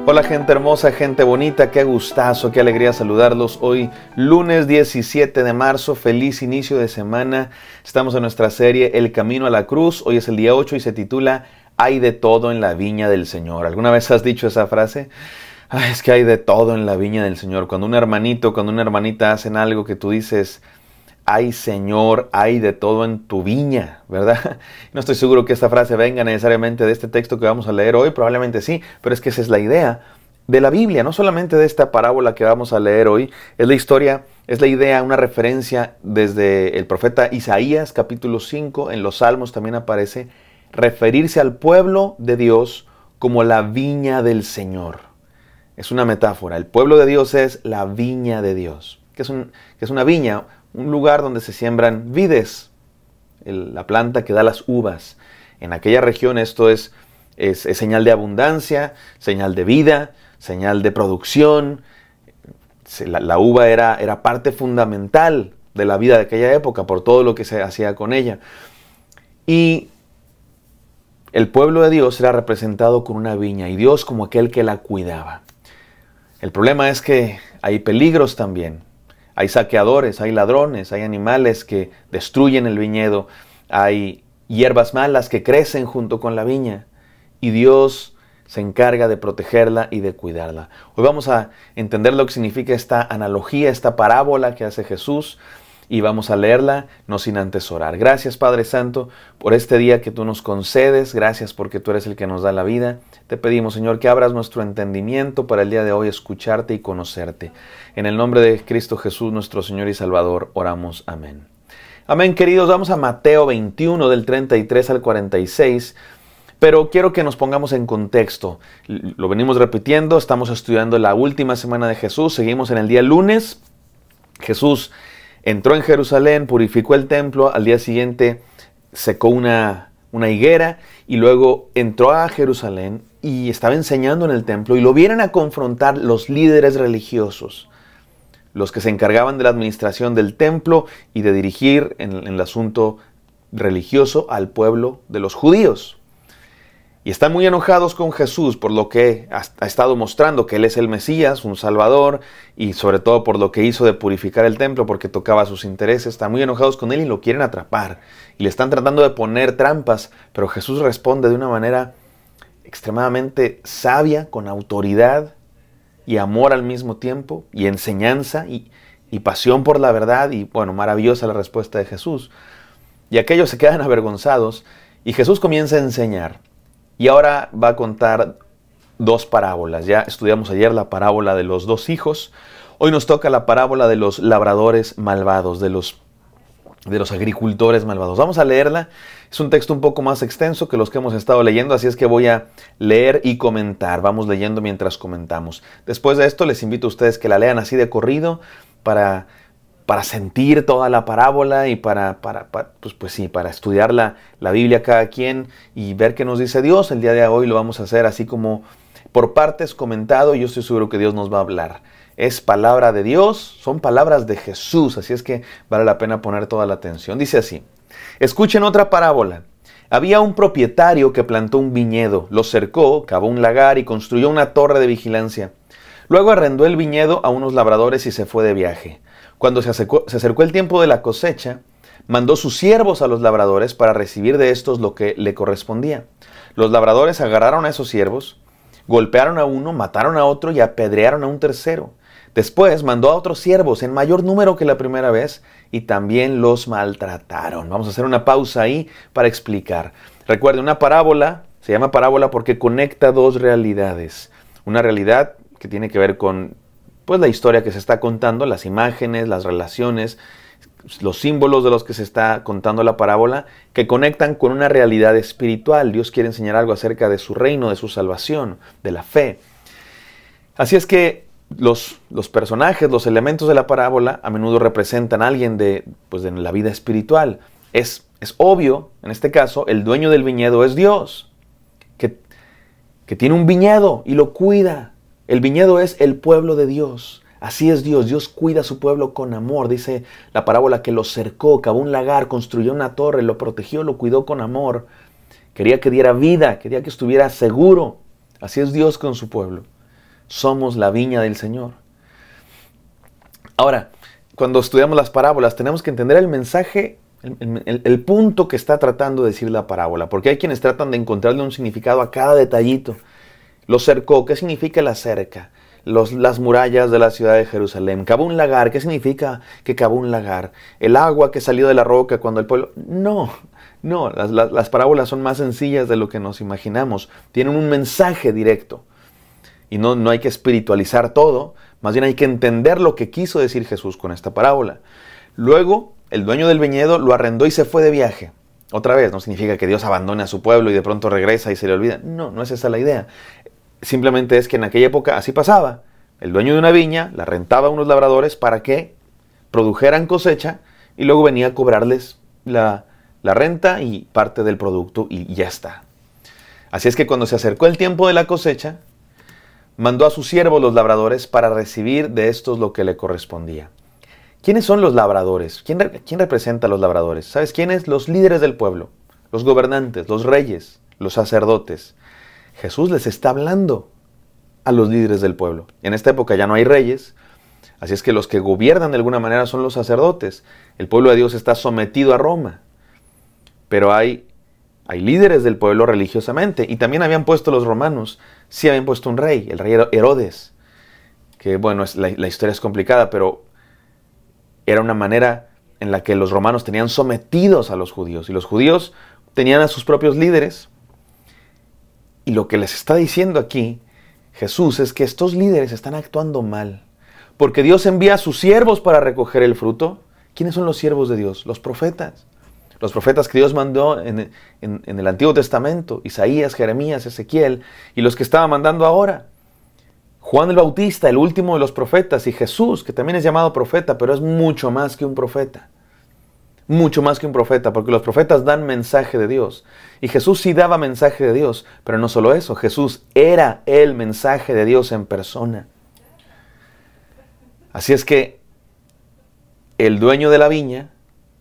Hola gente hermosa, gente bonita, qué gustazo, qué alegría saludarlos hoy lunes 17 de marzo, feliz inicio de semana. Estamos en nuestra serie El Camino a la Cruz, hoy es el día 8 y se titula Hay de todo en la viña del Señor. ¿Alguna vez has dicho esa frase? Ay, es que hay de todo en la viña del Señor. Cuando un hermanito, cuando una hermanita hacen algo que tú dices, ay Señor, hay de todo en tu viña, ¿verdad? No estoy seguro que esta frase venga necesariamente de este texto que vamos a leer hoy, probablemente sí, pero es que esa es la idea de la Biblia, no solamente de esta parábola que vamos a leer hoy, es la historia, es la idea, una referencia desde el profeta Isaías, capítulo 5, en los Salmos también aparece, referirse al pueblo de Dios como la viña del Señor. Es una metáfora, el pueblo de Dios es la viña de Dios. ¿Qué es una viña? Un lugar donde se siembran vides, la planta que da las uvas. En aquella región esto es señal de abundancia, señal de vida, señal de producción. La uva era parte fundamental de la vida de aquella época por todo lo que se hacía con ella. Y el pueblo de Dios era representado con una viña y Dios como aquel que la cuidaba. El problema es que hay peligros también. Hay saqueadores, hay ladrones, hay animales que destruyen el viñedo, hay hierbas malas que crecen junto con la viña y Dios se encarga de protegerla y de cuidarla. Hoy vamos a entender lo que significa esta analogía, esta parábola que hace Jesús y vamos a leerla, no sin antes orar. Gracias Padre Santo por este día que tú nos concedes, gracias porque tú eres el que nos da la vida. Te pedimos Señor que abras nuestro entendimiento para el día de hoy escucharte y conocerte. En el nombre de Cristo Jesús nuestro Señor y Salvador oramos, amén. Amén queridos, vamos a Mateo 21 del 33 al 46. Pero quiero que nos pongamos en contexto. Lo venimos repitiendo, estamos estudiando la última semana de Jesús, seguimos en el día lunes. Jesús entró en Jerusalén, purificó el templo, al día siguiente secó una higuera y luego entró a Jerusalén y estaba enseñando en el templo y lo vienen a confrontar los líderes religiosos, los que se encargaban de la administración del templo y de dirigir en el asunto religioso al pueblo de los judíos. Y están muy enojados con Jesús por lo que ha estado mostrando que Él es el Mesías, un Salvador, y sobre todo por lo que hizo de purificar el templo porque tocaba sus intereses. Están muy enojados con Él y lo quieren atrapar. Y le están tratando de poner trampas, pero Jesús responde de una manera extremadamente sabia, con autoridad y amor al mismo tiempo, y enseñanza y pasión por la verdad. Y bueno, maravillosa la respuesta de Jesús. Y aquellos se quedan avergonzados y Jesús comienza a enseñar. Y ahora va a contar dos parábolas. Ya estudiamos ayer la parábola de los dos hijos. Hoy nos toca la parábola de los labradores malvados, de los agricultores malvados. Vamos a leerla. Es un texto un poco más extenso que los que hemos estado leyendo, así es que voy a leer y comentar. Vamos leyendo mientras comentamos. Después de esto les invito a ustedes que la lean así de corrido para sentir toda la parábola y para estudiar la Biblia cada quien y ver qué nos dice Dios. El día de hoy lo vamos a hacer así como por partes comentado y yo estoy seguro que Dios nos va a hablar. Es palabra de Dios, son palabras de Jesús, así es que vale la pena poner toda la atención. Dice así, escuchen otra parábola. Había un propietario que plantó un viñedo, lo cercó, cavó un lagar y construyó una torre de vigilancia. Luego arrendó el viñedo a unos labradores y se fue de viaje. Cuando se acercó el tiempo de la cosecha, mandó sus siervos a los labradores para recibir de estos lo que le correspondía. Los labradores agarraron a esos siervos, golpearon a uno, mataron a otro y apedrearon a un tercero. Después mandó a otros siervos en mayor número que la primera vez y también los maltrataron. Vamos a hacer una pausa ahí para explicar. Recuerden, una parábola se llama parábola porque conecta dos realidades. Una realidad que tiene que ver con la historia que se está contando, las imágenes, las relaciones, los símbolos de los que se está contando la parábola, que conectan con una realidad espiritual. Dios quiere enseñar algo acerca de su reino, de su salvación, de la fe. Así es que los personajes, los elementos de la parábola a menudo representan a alguien de la vida espiritual. Es obvio, en este caso, el dueño del viñedo es Dios, que tiene un viñedo y lo cuida. El viñedo es el pueblo de Dios. Así es Dios. Dios cuida a su pueblo con amor. Dice la parábola que lo cercó, cavó un lagar, construyó una torre, lo protegió, lo cuidó con amor. Quería que diera vida, quería que estuviera seguro. Así es Dios con su pueblo. Somos la viña del Señor. Ahora, cuando estudiamos las parábolas, tenemos que entender el mensaje, el punto que está tratando de decir la parábola, porque hay quienes tratan de encontrarle un significado a cada detallito. Lo cercó, ¿qué significa la cerca? Las murallas de la ciudad de Jerusalén. Cavó un lagar, ¿qué significa que cavó un lagar? El agua que salió de la roca cuando el pueblo... No, las parábolas son más sencillas de lo que nos imaginamos. Tienen un mensaje directo. Y no hay que espiritualizar todo, más bien hay que entender lo que quiso decir Jesús con esta parábola. Luego, el dueño del viñedo lo arrendó y se fue de viaje. Otra vez, no significa que Dios abandone a su pueblo y de pronto regresa y se le olvida. No es esa la idea. Simplemente es que en aquella época así pasaba. El dueño de una viña la rentaba a unos labradores para que produjeran cosecha y luego venía a cobrarles la renta y parte del producto y ya está. Así es que cuando se acercó el tiempo de la cosecha, mandó a sus siervos los labradores para recibir de estos lo que le correspondía. ¿Quiénes son los labradores? ¿Quién representa a los labradores? ¿Sabes quiénes? Los líderes del pueblo, los gobernantes, los reyes, los sacerdotes. Jesús les está hablando a los líderes del pueblo. En esta época ya no hay reyes, así es que los que gobiernan de alguna manera son los sacerdotes. El pueblo de Dios está sometido a Roma, pero hay líderes del pueblo religiosamente, y también habían puesto los romanos, sí habían puesto un rey, el rey Herodes, que bueno, la historia es complicada, pero era una manera en la que los romanos tenían sometidos a los judíos, y los judíos tenían a sus propios líderes. Y lo que les está diciendo aquí Jesús es que estos líderes están actuando mal, porque Dios envía a sus siervos para recoger el fruto. ¿Quiénes son los siervos de Dios? Los profetas. Los profetas que Dios mandó en el Antiguo Testamento, Isaías, Jeremías, Ezequiel, y los que estaba mandando ahora. Juan el Bautista, el último de los profetas, y Jesús, que también es llamado profeta, pero es mucho más que un profeta. Mucho más que un profeta, porque los profetas dan mensaje de Dios. Y Jesús sí daba mensaje de Dios, pero no solo eso, Jesús era el mensaje de Dios en persona. Así es que el dueño de la viña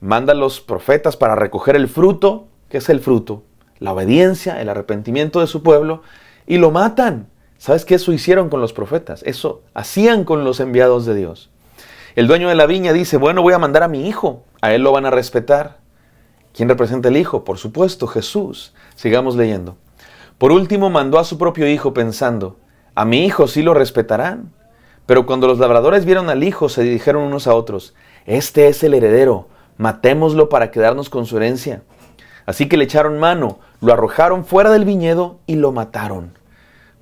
manda a los profetas para recoger el fruto. ¿Qué es el fruto? La obediencia, el arrepentimiento de su pueblo, y lo matan. ¿Sabes qué? Eso hicieron con los profetas, eso hacían con los enviados de Dios. El dueño de la viña dice, bueno, voy a mandar a mi hijo, a él lo van a respetar. ¿Quién representa el hijo? Por supuesto, Jesús. Sigamos leyendo. Por último, mandó a su propio hijo pensando, a mi hijo sí lo respetarán. Pero cuando los labradores vieron al hijo, se dijeron unos a otros, este es el heredero, matémoslo para quedarnos con su herencia. Así que le echaron mano, lo arrojaron fuera del viñedo y lo mataron.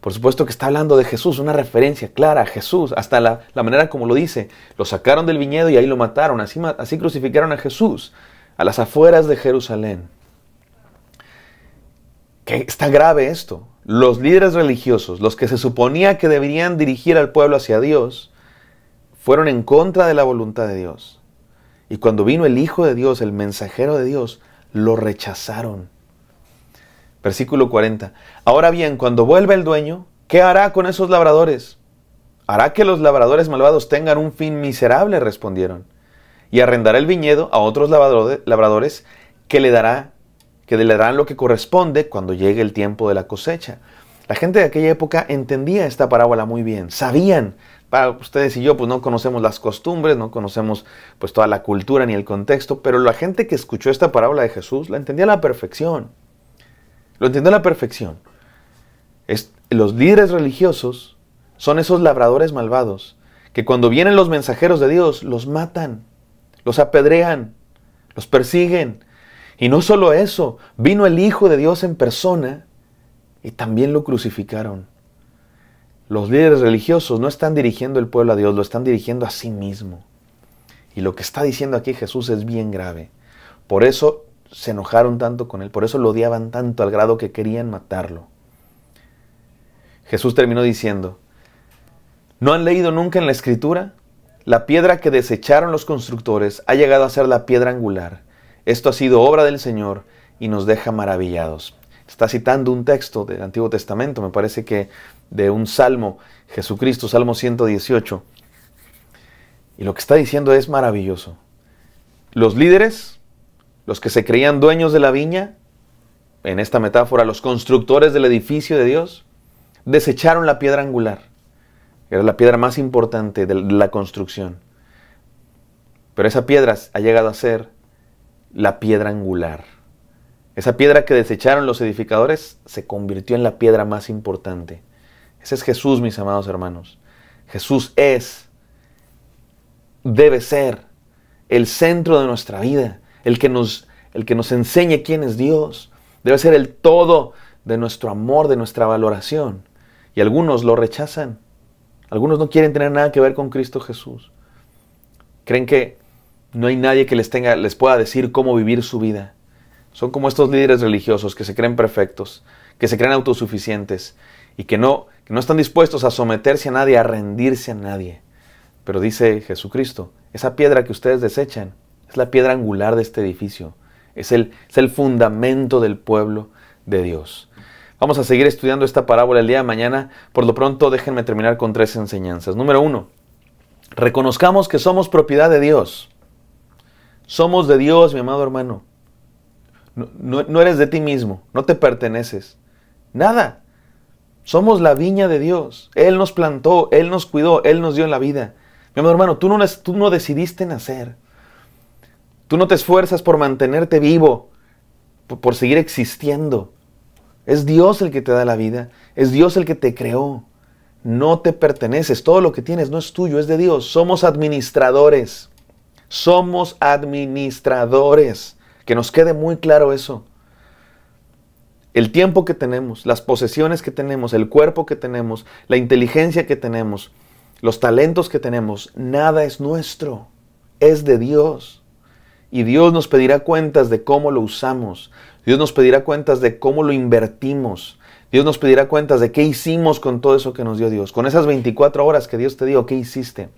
Por supuesto que está hablando de Jesús, una referencia clara a Jesús, hasta la manera como lo dice. Lo sacaron del viñedo y ahí lo mataron, así crucificaron a Jesús, a las afueras de Jerusalén. ¿Qué está grave esto? Los líderes religiosos, los que se suponía que deberían dirigir al pueblo hacia Dios, fueron en contra de la voluntad de Dios. Y cuando vino el Hijo de Dios, el mensajero de Dios, lo rechazaron. Versículo 40. Ahora bien, cuando vuelva el dueño, ¿qué hará con esos labradores? Hará que los labradores malvados tengan un fin miserable, respondieron. Y arrendará el viñedo a otros labradores que le darán lo que corresponde cuando llegue el tiempo de la cosecha. La gente de aquella época entendía esta parábola muy bien. Sabían, para ustedes y yo pues no conocemos las costumbres, no conocemos pues toda la cultura ni el contexto, pero la gente que escuchó esta parábola de Jesús la entendía a la perfección. Lo entiendo a la perfección. Los líderes religiosos son esos labradores malvados que cuando vienen los mensajeros de Dios los matan, los apedrean, los persiguen. Y no solo eso, vino el Hijo de Dios en persona y también lo crucificaron. Los líderes religiosos no están dirigiendo el pueblo a Dios, lo están dirigiendo a sí mismo. Y lo que está diciendo aquí Jesús es bien grave. Por eso se enojaron tanto con él, por eso lo odiaban tanto al grado que querían matarlo. Jesús terminó diciendo, ¿no han leído nunca en la Escritura? La piedra que desecharon los constructores ha llegado a ser la piedra angular. Esto ha sido obra del Señor y nos deja maravillados. Está citando un texto del Antiguo Testamento, me parece que de un salmo, Jesucristo, Salmo 118. Y lo que está diciendo es maravilloso. Los líderes, los que se creían dueños de la viña, en esta metáfora, los constructores del edificio de Dios, desecharon la piedra angular. Era la piedra más importante de la construcción. Pero esa piedra ha llegado a ser la piedra angular. Esa piedra que desecharon los edificadores se convirtió en la piedra más importante. Ese es Jesús, mis amados hermanos. Jesús debe ser el centro de nuestra vida, el que nos enseñe quién es Dios. Debe ser el todo de nuestro amor, de nuestra valoración. Y algunos lo rechazan. Algunos no quieren tener nada que ver con Cristo Jesús. Creen que no hay nadie que les pueda decir cómo vivir su vida. Son como estos líderes religiosos que se creen perfectos, que se creen autosuficientes y que no están dispuestos a someterse a nadie, a rendirse a nadie. Pero dice Jesucristo, esa piedra que ustedes desechan es la piedra angular de este edificio. Es el fundamento del pueblo de Dios. Vamos a seguir estudiando esta parábola el día de mañana. Por lo pronto, déjenme terminar con 3 enseñanzas. Número 1, reconozcamos que somos propiedad de Dios. Somos de Dios, mi amado hermano. No eres de ti mismo, no te perteneces. Nada. Somos la viña de Dios. Él nos plantó, Él nos cuidó, Él nos dio la vida. Mi amado hermano, tú no decidiste nacer. Tú no te esfuerzas por mantenerte vivo, por seguir existiendo. Es Dios el que te da la vida. Es Dios el que te creó. No te perteneces. Todo lo que tienes no es tuyo, es de Dios. Somos administradores. Somos administradores. Que nos quede muy claro eso. El tiempo que tenemos, las posesiones que tenemos, el cuerpo que tenemos, la inteligencia que tenemos, los talentos que tenemos, nada es nuestro. Es de Dios. Y Dios nos pedirá cuentas de cómo lo usamos. Dios nos pedirá cuentas de cómo lo invertimos. Dios nos pedirá cuentas de qué hicimos con todo eso que nos dio Dios. Con esas 24 horas que Dios te dio, ¿qué hiciste?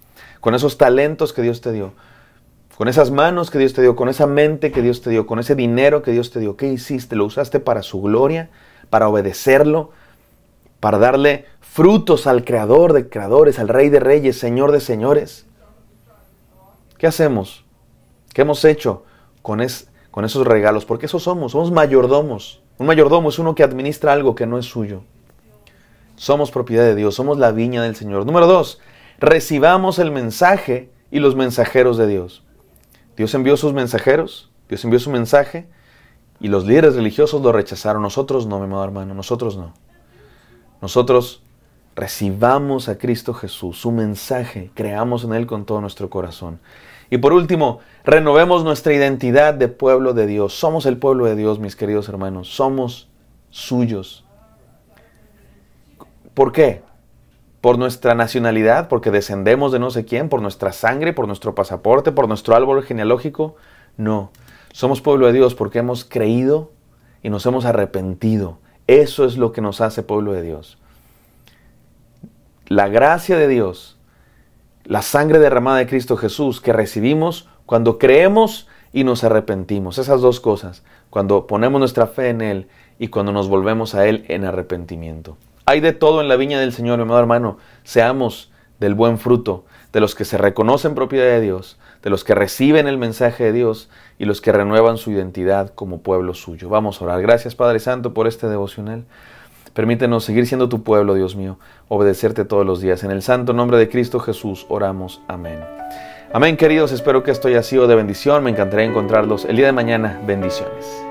Con esos talentos que Dios te dio. Con esas manos que Dios te dio, con esa mente que Dios te dio, con ese dinero que Dios te dio. ¿Qué hiciste? ¿Lo usaste para su gloria? ¿Para obedecerlo? ¿Para darle frutos al Creador de creadores, al Rey de reyes, Señor de señores? ¿Qué hacemos? ¿Qué hemos hecho con esos regalos? Porque eso somos mayordomos. Un mayordomo es uno que administra algo que no es suyo. Somos propiedad de Dios, somos la viña del Señor. Número 2, recibamos el mensaje y los mensajeros de Dios. Dios envió sus mensajeros, Dios envió su mensaje y los líderes religiosos lo rechazaron. Nosotros no, mi amado hermano, nosotros no. Nosotros recibamos a Cristo Jesús, su mensaje, creamos en Él con todo nuestro corazón. Y por último, renovemos nuestra identidad de pueblo de Dios. Somos el pueblo de Dios, mis queridos hermanos. Somos suyos. ¿Por qué? ¿Por nuestra nacionalidad? ¿Porque descendemos de no sé quién? ¿Por nuestra sangre? ¿Por nuestro pasaporte? ¿Por nuestro árbol genealógico? No. Somos pueblo de Dios porque hemos creído y nos hemos arrepentido. Eso es lo que nos hace pueblo de Dios. La gracia de Dios, la sangre derramada de Cristo Jesús que recibimos cuando creemos y nos arrepentimos. Esas dos cosas, cuando ponemos nuestra fe en Él y cuando nos volvemos a Él en arrepentimiento. Hay de todo en la viña del Señor, mi amado hermano. Seamos del buen fruto, de los que se reconocen propiedad de Dios, de los que reciben el mensaje de Dios y los que renuevan su identidad como pueblo suyo. Vamos a orar. Gracias, Padre Santo, por este devocional. Permítenos seguir siendo tu pueblo, Dios mío, obedecerte todos los días. En el santo nombre de Cristo Jesús oramos. Amén. Amén, queridos. Espero que esto haya sido de bendición. Me encantaría encontrarlos el día de mañana. Bendiciones.